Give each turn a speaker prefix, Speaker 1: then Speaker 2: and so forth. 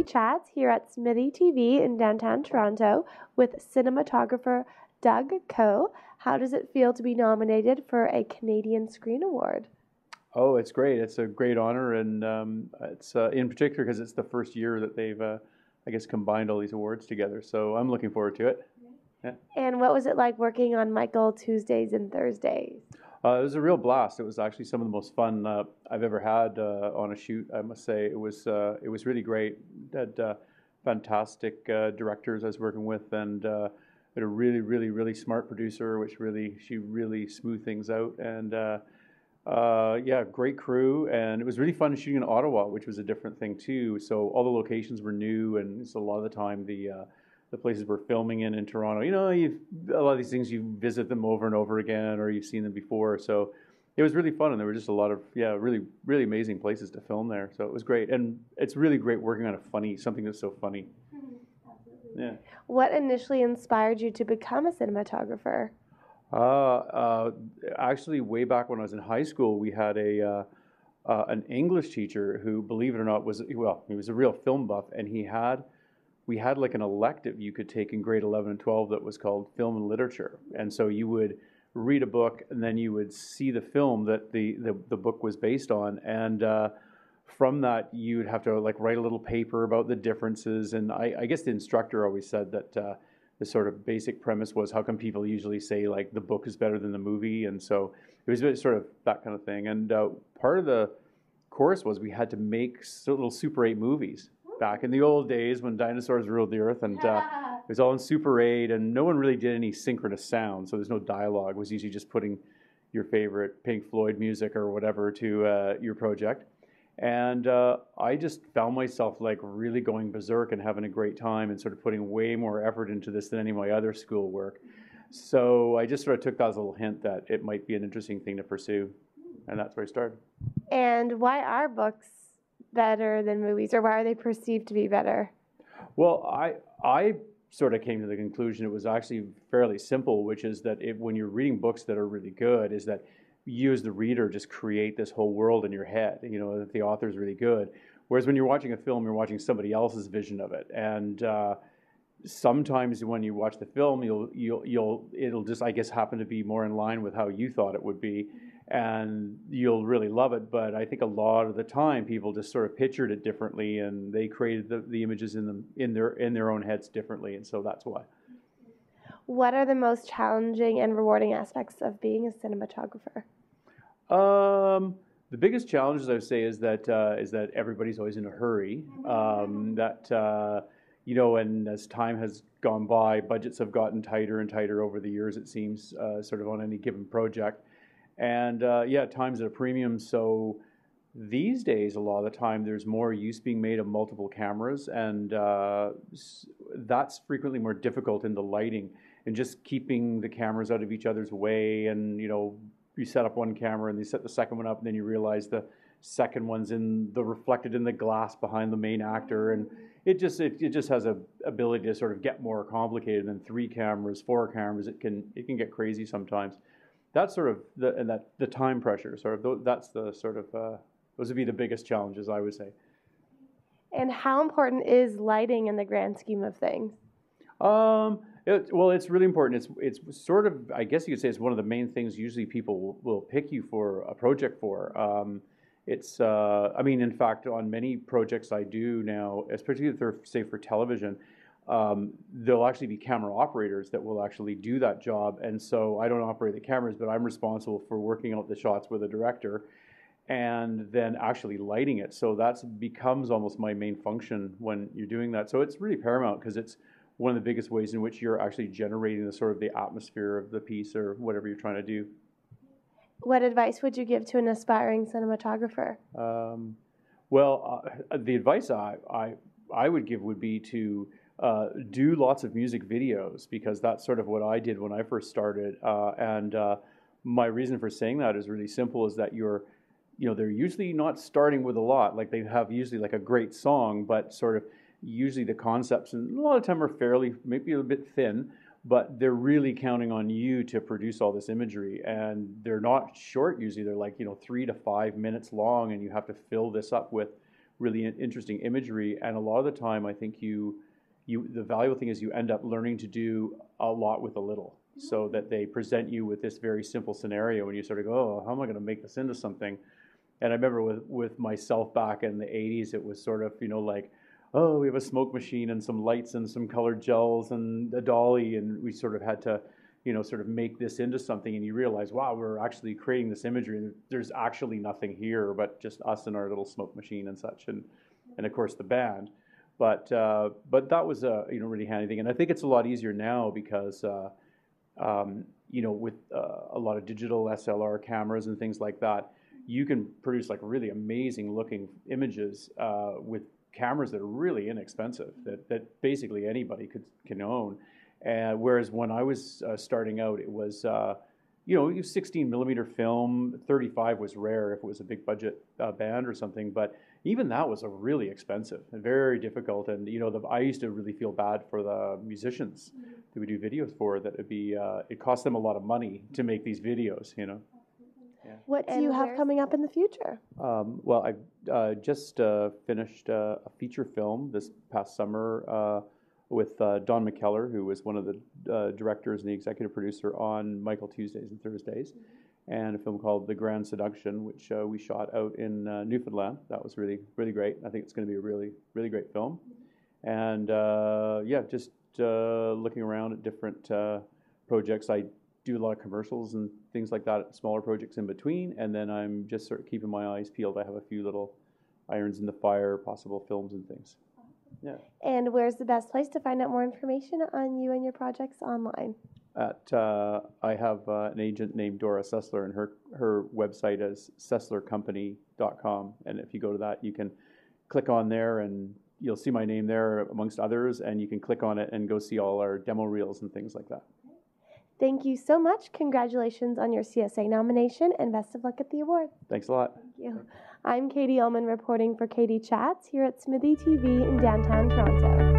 Speaker 1: TV chats here at SMITHEE TV in downtown Toronto with cinematographer Doug Koch. How does it feel to be nominated for a Canadian Screen Award?
Speaker 2: Oh, it's great. It's a great honor, and it's in particular because it's the first year that they've, I guess, combined all these awards together. So I'm looking forward to it. Yeah.
Speaker 1: And what was it like working on Michael Tuesdays and Thursdays?
Speaker 2: It was a real blast. It was actually some of the most fun I've ever had on a shoot. I must say it was really great. Had fantastic directors I was working with, and had a really smart producer, she really smoothed things out, and yeah, great crew, and it was really fun shooting in Ottawa, which was a different thing too. So all the locations were new, and so a lot of the time the places we're filming in Toronto, a lot of these things you visit them over and over again, or you've seen them before. So it was really fun, and there were just a lot of really amazing places to film there. So it was great, and it's really great working on something that's so funny.
Speaker 1: Absolutely. Yeah. What initially inspired you to become a cinematographer?
Speaker 2: Actually, way back when I was in high school, we had an English teacher who, believe it or not, he was a real film buff, and we had like an elective you could take in grade 11 and 12 that was called film and literature. And so you would read a book, and then you would see the film that the book was based on, and from that you'd have to like write a little paper about the differences. And I guess the instructor always said that the sort of basic premise was, how come people usually say like the book is better than the movie? And so it was sort of that kind of thing. And part of the course was we had to make little Super 8 movies back in the old days when dinosaurs ruled the earth, and it was all in Super 8, and no one really did any synchronous sound, so there's no dialogue. It was usually just putting your favorite Pink Floyd music or whatever to your project. And I just found myself like really going berserk and having a great time, and sort of putting way more effort into this than any of my other school work. So I just sort of took that as a little hint that it might be an interesting thing to pursue, and that's where I started.
Speaker 1: And why are books better than movies, or why are they perceived to be better?
Speaker 2: Well, I sort of came to the conclusion it was actually fairly simple, which is that when you're reading books that are really good, is that you as the reader just create this whole world in your head, that the author's really good. Whereas when you're watching a film, you're watching somebody else's vision of it. And sometimes when you watch the film, it'll just, I guess, happen to be more in line with how you thought it would be, and you'll really love it. But I think a lot of the time people just sort of pictured it differently, and they created the images in their own heads differently, and so that's why.
Speaker 1: What are the most challenging and rewarding aspects of being a cinematographer?
Speaker 2: The biggest challenges I would say is that everybody's always in a hurry. And as time has gone by, budgets have gotten tighter and tighter over the years, it seems, sort of on any given project. And time's at a premium. So these days, a lot of the time, there's more use being made of multiple cameras, and that's frequently more difficult in the lighting, and just keeping the cameras out of each other's way. And you set up one camera and you set the second one up, and then you realize the second one's reflected in the glass behind the main actor, and it just has a ability to sort of get more complicated than 3 cameras, 4 cameras. It can get crazy sometimes. That's sort of the time pressure. Sort of that's the sort of those would be the biggest challenges, I would say.
Speaker 1: And how important is lighting in the grand scheme of things?
Speaker 2: Well, it's really important. It's sort of, I guess you could say, it's one of the main things usually people will pick you for a project for. I mean, in fact, on many projects I do now, especially if they're, say, for television, there'll actually be camera operators that will actually do that job. And so I don't operate the cameras, but I'm responsible for working out the shots with a director and then actually lighting it. So that becomes almost my main function when you're doing that. So it's really paramount, because it's one of the biggest ways in which you're actually generating the atmosphere of the piece or whatever you're trying to do.
Speaker 1: What advice would you give to an aspiring cinematographer?
Speaker 2: The advice I would give would be to do lots of music videos, because that's sort of what I did when I first started. And my reason for saying that is really simple: is that they're usually not starting with a lot. Like, they have usually like a great song, but sort of usually the concepts, and a lot of time, are fairly, maybe a bit thin, but they're really counting on you to produce all this imagery. And they're not short usually. They're like 3 to 5 minutes long, and you have to fill this up with really interesting imagery. And a lot of the time, I think the valuable thing is you end up learning to do a lot with a little, so that they present you with this very simple scenario and you sort of go, oh, how am I going to make this into something? And I remember with myself back in the 80s, it was sort of, like, oh, we have a smoke machine and some lights and some colored gels and a dolly, and we sort of had to, sort of make this into something, and you realize, wow, we're actually creating this imagery, and there's actually nothing here but just us and our little smoke machine and such, and of course the band. But that was a really handy thing, and I think it's a lot easier now because with a lot of digital SLR cameras and things like that, you can produce like really amazing looking images with cameras that are really inexpensive, that basically anybody can own. Whereas when I was starting out, it was 16 millimeter film. 35 was rare if it was a big budget band or something, but even that was really expensive and very difficult. And I used to really feel bad for the musicians that we do videos for, that it cost them a lot of money to make these videos. Yeah.
Speaker 1: What do you have coming up in the future?
Speaker 2: Well, I just finished a feature film this past summer with Don McKellar, who was one of the directors and the executive producer on Michael Tuesdays and Thursdays, and a film called The Grand Seduction, which we shot out in Newfoundland. That was really, really great. I think it's going to be a really, really great film. And just looking around at different projects. I do a lot of commercials and things like that, smaller projects in between, and then I'm just sort of keeping my eyes peeled. I have a few little irons in the fire, possible films and things. Yeah. And
Speaker 1: where's the best place to find out more information on you and your projects online?
Speaker 2: I have an agent named Dora Sessler, and her website is sesslercompany.com, and if you go to that, you can click on there and you'll see my name there amongst others, and you can click on it and go see all our demo reels and things like that.
Speaker 1: Thank you so much. Congratulations on your CSA nomination, and best of luck at the award.
Speaker 2: Thanks a lot.
Speaker 1: Thank you. I'm Katie Uhlmann reporting for Katie Chats here at SMITHEE TV in downtown Toronto.